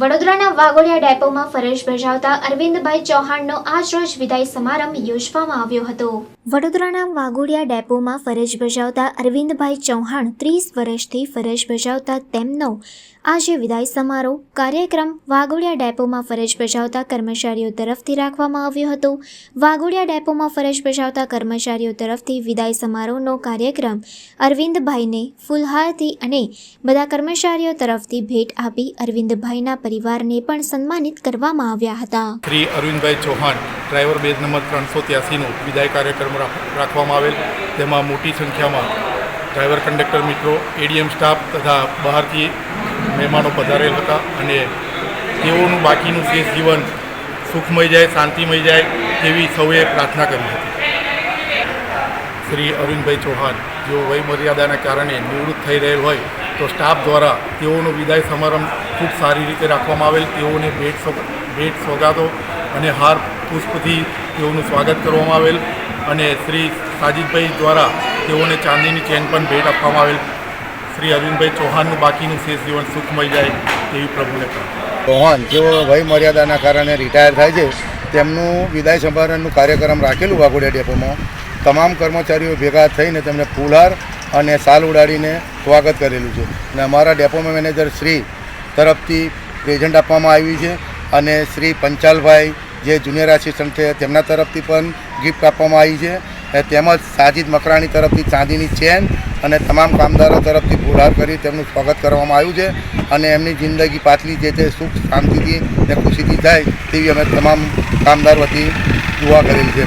વડોદરાના વાઘોડિયા ડેપોમાં ફરજ બજાવતા અરવિંદભાઈ ચૌહાણનો આજરોજ વિદાય સમારંભ યોજવામાં આવ્યો હતો। વડોદરાના વાઘોડિયા ડેપોમાં ફરજ બજાવતા અરવિંદભાઈ ચૌહાણ 30 વર્ષથી ફરજ બજાવતા તેમનો આજે વિદાય સમારોહ કાર્યક્રમ વાઘોડિયા ડેપોમાં ફરજ બજાવતા કર્મચારીઓ તરફથી રાખવામાં આવ્યો હતો। વાઘોડિયા ડેપોમાં ફરજ બજાવતા કર્મચારીઓ તરફથી વિદાય સમારોહનો કાર્યક્રમ અરવિંદભાઈને ફૂલહારથી અને બધા કર્મચારીઓ તરફથી ભેટ આપી અરવિંદભાઈના પરિવારને પણ સન્માનિત કરવામાં આવ્યા હતા। Shri Arvindbhai Chauhan driver base number 383નો વિદાય કાર્યક્રમ રાખવામાં આવેલ, તેમાં મોટી સંખ્યામાં ડ્રાઈવર કંડક્ટર મિત્રો, એડીએમ સ્ટાફ તથા બહારથી મહેમાનો પધારેલ હતા અને તેઓનું બાકીનું શેષ જીવન સુખમય જાય, શાંતિમય જાય તેવી સૌએ પ્રાર્થના કરી હતી। શ્રી અરવિંદભાઈ ચૌહાણ જેઓ વયમર્યાદાના કારણે નિવૃત્ત થઈ રહેલ હોય તો સ્ટાફ દ્વારા તેઓનો વિદાય સમારંભ ખૂબ સારી રીતે રાખવામાં આવેલ। તેઓને ભેટ સોગાદો અને હાર પુષ્પથી તેઓનું સ્વાગત કરવામાં આવેલ અને શ્રી સાજીદભાઈ દ્વારા તેઓને ચાંદીની ચેન પણ ભેટ આપવામાં આવેલ। શ્રી અરવિંદભાઈ ચૌહાણનું બાકીનું શેષ જીવન સુખમય જાય તેવી પ્રભુને પ્રાર્થના। ચૌહાણ જેઓ વયમર્યાદાના કારણે રિટાયર થાય છે તેમનું વિદાય સમારંભનું કાર્યક્રમ રાખેલું વાઘોડિયા ડેપોમાં તમામ કર્મચારીઓ ભેગા થઈને તેમને ફૂલહાર અને શાલ ઉડાડીને સ્વાગત કરેલું છે અને અમારા ડેપોમાં મેનેજર શ્રી તરફથી પ્રેઝન્ટ આપવામાં આવી છે અને શ્રી પંચાલભાઈ જે જુનિયર આસિસ્ટન્ટ છે તેમના તરફથી પણ ગિફ્ટ આપવામાં આવી છે, તેમજ સાજીદ મકરાણી તરફથી ચાંદીની ચેન અને તમામ કામદારો તરફથી ફૂલહાર કરી તેમનું સ્વાગત કરવામાં આવ્યું છે અને એમની જિંદગી પાછલી જે તે સુખ શાંતિથી અને ખુશીથી થાય તેવી અમે તમામ કામદાર વતી દુઆ કરેલી છે।